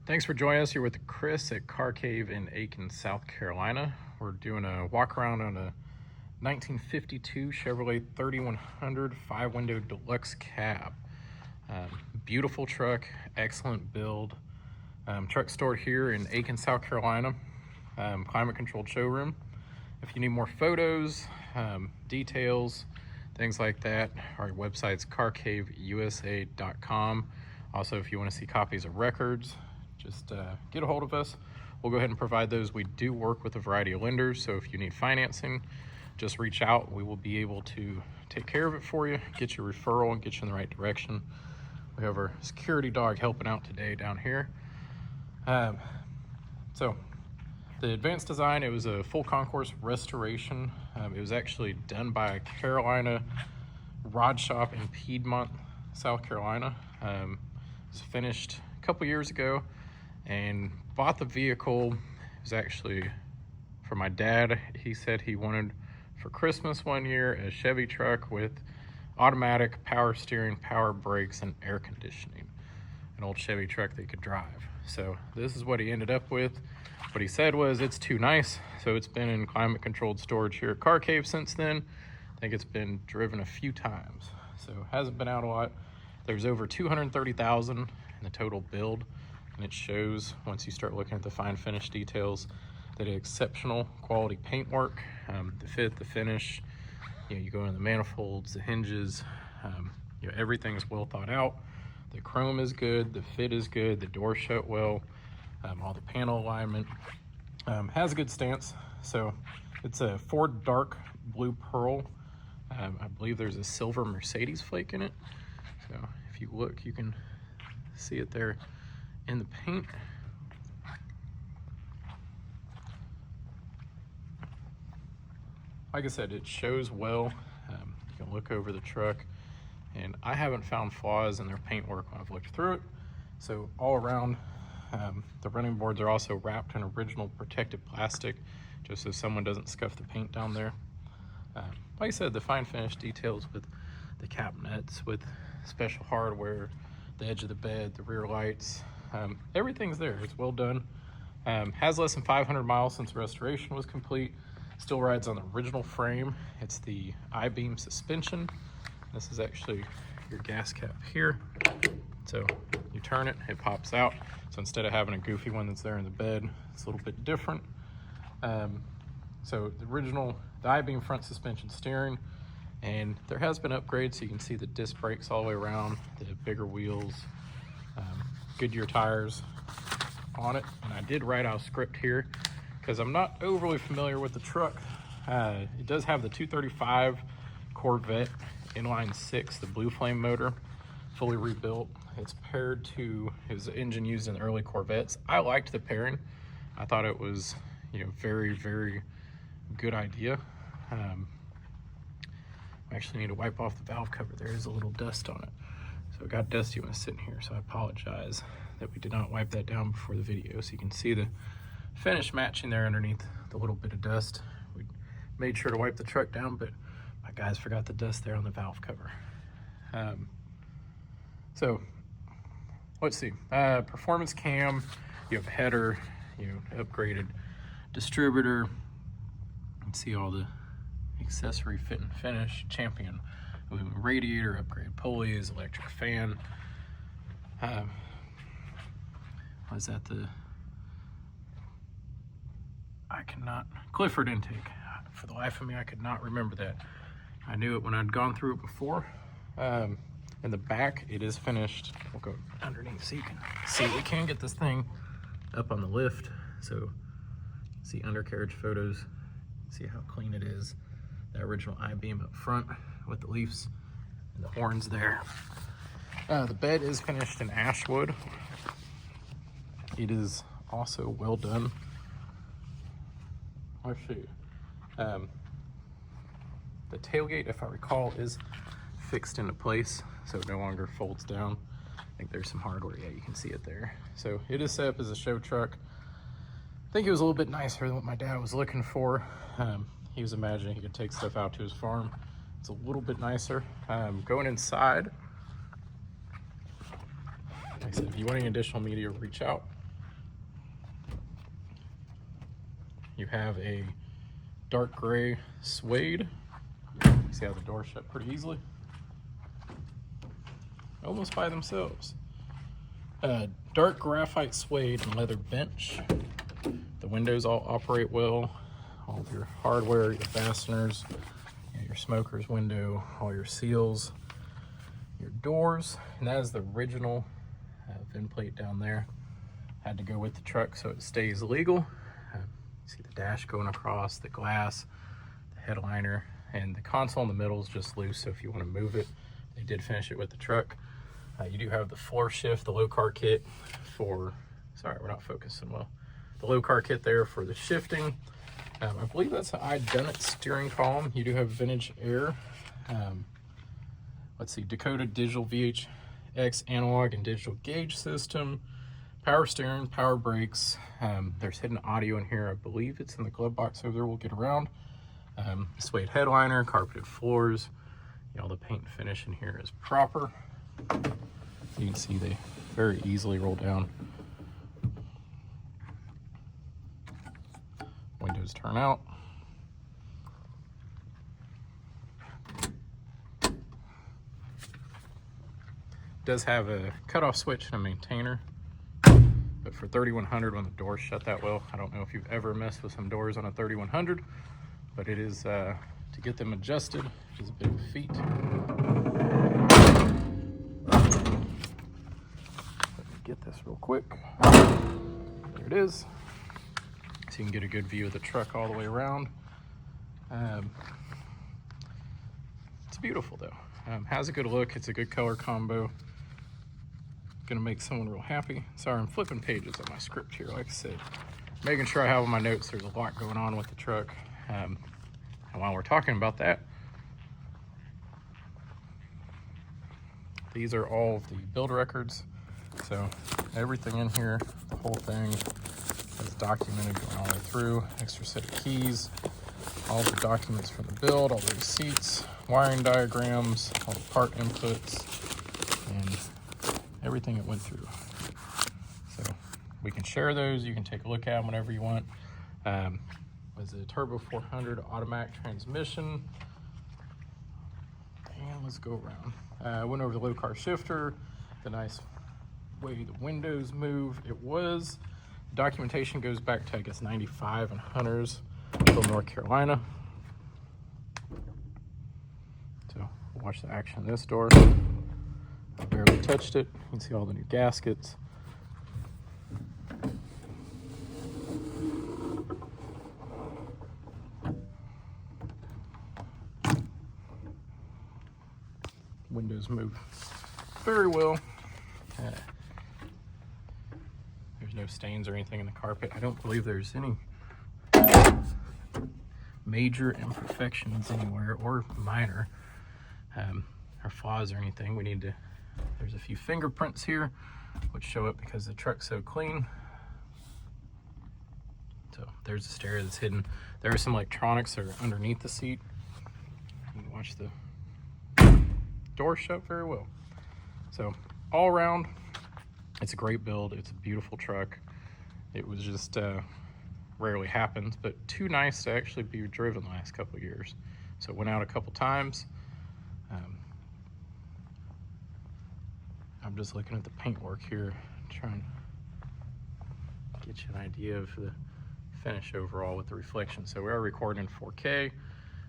Thanks for joining us here with Chris at Car Cave in Aiken, South Carolina. We're doing a walk around on a 1952 Chevrolet 3100 5-window deluxe cab. Beautiful truck, excellent build. Truck stored here in Aiken, South Carolina. Climate controlled showroom. If you need more photos, details, things like that, our website's carcaveusa.com. Also, if you want to see copies of records, just get a hold of us. We'll go ahead and provide those. We do work with a variety of lenders, so if you need financing, just reach out. We will be able to take care of it for you, get you a referral, and get you in the right direction. We have our security dog helping out today down here. So the advanced design, it was a full concourse restoration. It was actually done by a Carolina rod shop in Piedmont, South Carolina. It was finished a couple years ago, and bought the vehicle. It was actually for my dad. He said he wanted for Christmas one year a Chevy truck with automatic power steering, power brakes, and air conditioning. An old Chevy truck they could drive. So this is what he ended up with. What he said was it's too nice, so it's been in climate controlled storage here at Car Cave since then. I think it's been driven a few times, so hasn't been out a lot. There's over 230,000 in the total build, and it shows once you start looking at the fine finish details that it's exceptional quality paint work. The fit, the finish, you go into the manifolds, the hinges, everything's well thought out. The chrome is good, the fit is good, the doors shut well, all the panel alignment, has a good stance. So it's a Ford dark blue pearl. I believe there's a silver Mercedes flake in it. So if you look, you can see it there in the paint. Like I said, it shows well. You can look over the truck, and I haven't found flaws in their paint work when I've looked through it. So all around, the running boards are also wrapped in original protective plastic, just so someone doesn't scuff the paint down there. Like I said, the fine finish details with the cabinets, with special hardware, the edge of the bed, the rear lights, everything's there. It's well done. Has less than 500 miles since restoration was complete. Still rides on the original frame. It's the ibeam suspension. This is actually your gas cap here. So you turn it, it pops out. So instead of having a goofy one that's there in the bed, it's a little bit different. So the original, the ibeam front suspension steering, and there has been upgrades. So you can see the disc brakes all the way around, the bigger wheels, Goodyear tires on it. And I did write out a script here because I'm not overly familiar with the truck. It does have the 235 Corvette inline 6, the blue flame motor, fully rebuilt. It's paired to his engine used in the early Corvettes. I liked the pairing. I thought it was, very, very good idea. I actually need to wipe off the valve cover. There is a little dust on it. So it got dusty when I was sitting here, so I apologize that we did not wipe that down before the video. So you can see the finish matching there underneath the little bit of dust. We made sure to wipe the truck down, but my guys forgot the dust there on the valve cover. So let's see, performance cam, you have header, upgraded distributor. You can see all the accessory fit and finish, champion aluminum radiator, upgraded pulleys, electric fan. Was that Clifford intake. For the life of me, I could not remember that. I knew it when I'd gone through it before. In the back, it is finished. We'll go underneath so you can see. We can get this thing up on the lift. So see undercarriage photos, see how clean it is. The original I-beam up front with the leaves and the horns there. The bed is finished in ash wood. It is also well done. Let's see. The tailgate, if I recall, is fixed into place, so it no longer folds down. I think there's some hardware. Yeah, you can see it there. So it is set up as a show truck. I think it was a little bit nicer than what my dad was looking for. He was imagining he could take stuff out to his farm. It's a little bit nicer. Going inside, like I said, if you want any additional media, reach out. you have a dark gray suede. See how the doors shut pretty easily? Almost by themselves. Dark graphite suede and leather bench. The windows all operate well. All of your hardware, your fasteners, your smoker's window, all your seals, your doors, and that is the original VIN plate down there. Had to go with the truck so it stays legal. See the dash going across, the glass, the headliner, and the console in the middle is just loose, so if you want to move it, they did finish it with the truck. You do have the floor shift, the Lokar kit for, sorry, we're not focusing well. The Lokar kit there for the shifting. I believe that's an iDone-It steering column. You do have vintage air. Let's see, Dakota digital VHX analog and digital gauge system, power steering, power brakes. There's hidden audio in here. I believe it's in the glove box over there. We'll get around. Suede headliner, carpeted floors. All the paint and finish in here is proper. You can see they very easily roll down. Windows turn out. Does have a cutoff switch and a maintainer, but for 3100 when the doors shut that well, I don't know if you've ever messed with some doors on a 3100, but it is to get them adjusted, which is a bit of a feat. Let me get this real quick. There it is. So you can get a good view of the truck all the way around. It's beautiful though. Has a good look. It's a good color combo. Gonna make someone real happy. Sorry, I'm flipping pages on my script here, like I said. Making sure I have all my notes. There's a lot going on with the truck. And while we're talking about that, these are all of the build records. So everything in here, the whole thing is documented going all the way through. Extra set of keys, all the documents from the build, all the receipts, wiring diagrams, all the part inputs, and everything it went through. So we can share those. You can take a look at them whenever you want. Was a turbo 400 automatic transmission. And let's go around. Went over the Lokar shifter, the nice way the windows move. It was, documentation goes back to, I guess, 95 and Hunters from North Carolina. So watch the action of this door. I barely touched it. You can see all the new gaskets. Windows move very well. There's no stains or anything in the carpet. I don't believe there's any major imperfections anywhere, or minor, or flaws or anything. We need to, there's a few fingerprints here which show up because the truck's so clean. So there's the stereo that's hidden. There are some electronics that are underneath the seat. You can watch the door shut very well. So all around, it's a great build. It's a beautiful truck. It was just rarely happens, but too nice to actually be driven the last couple of years. So it went out a couple times. I'm just looking at the paintwork here, trying to get you an idea of the finish overall with the reflection. So we are recording in 4K.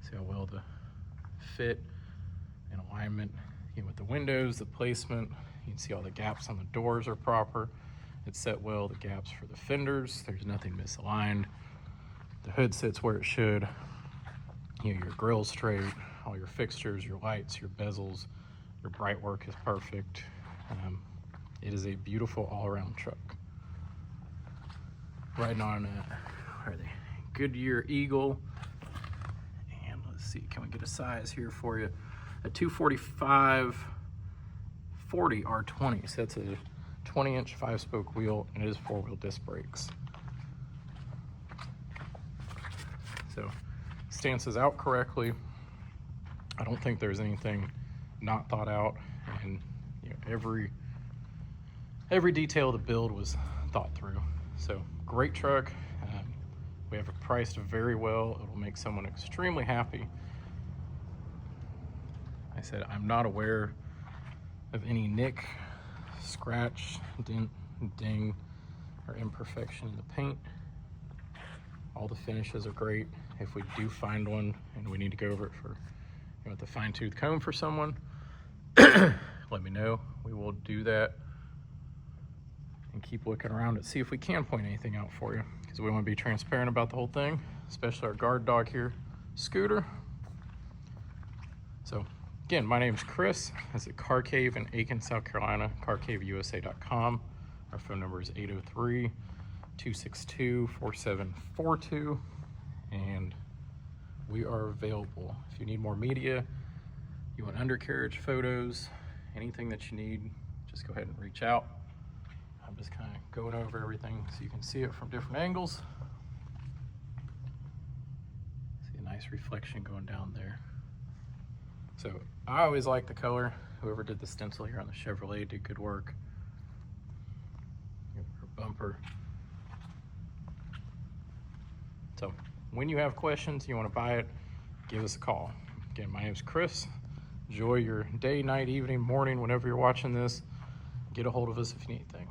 See how well the fit and alignment, with the windows, the placement. You can see all the gaps on the doors are proper. It's set well, the gaps for the fenders. There's nothing misaligned. The hood sits where it should. Your grill's straight, all your fixtures, your lights, your bezels, your bright work is perfect. It is a beautiful all-around truck. Riding on where are they? Goodyear Eagle. And let's see, can we get a size here for you? A 245 40 R20. So that's a 20-inch 5-spoke wheel, and it is 4-wheel disc brakes. So stances out correctly. I don't think there's anything not thought out, and every detail of the build was thought through. So great truck. We have it priced very well. It'll make someone extremely happy. I said, I'm not aware of any nick, scratch, dent, ding, or imperfection in the paint. All the finishes are great. If we do find one and we need to go over it for, with a fine-tooth comb for someone, let me know. We will do that and keep looking around and see if we can point anything out for you, because we want to be transparent about the whole thing, especially our guard dog here, Scooter. So again, my name is Chris. That's at Car Cave in Aiken, South Carolina, carcaveusa.com. Our phone number is 803-262-4742, and we are available. If you need more media, you want undercarriage photos, anything that you need, just go ahead and reach out. I'm just kind of going over everything so you can see it from different angles. See a nice reflection going down there. So I always like the color. Whoever did the stencil here on the Chevrolet did good work. Her bumper. So when you have questions, you want to buy it, give us a call. Again, my name is Chris. Enjoy your day, night, evening, morning, whenever you're watching this. Get a hold of us if you need anything.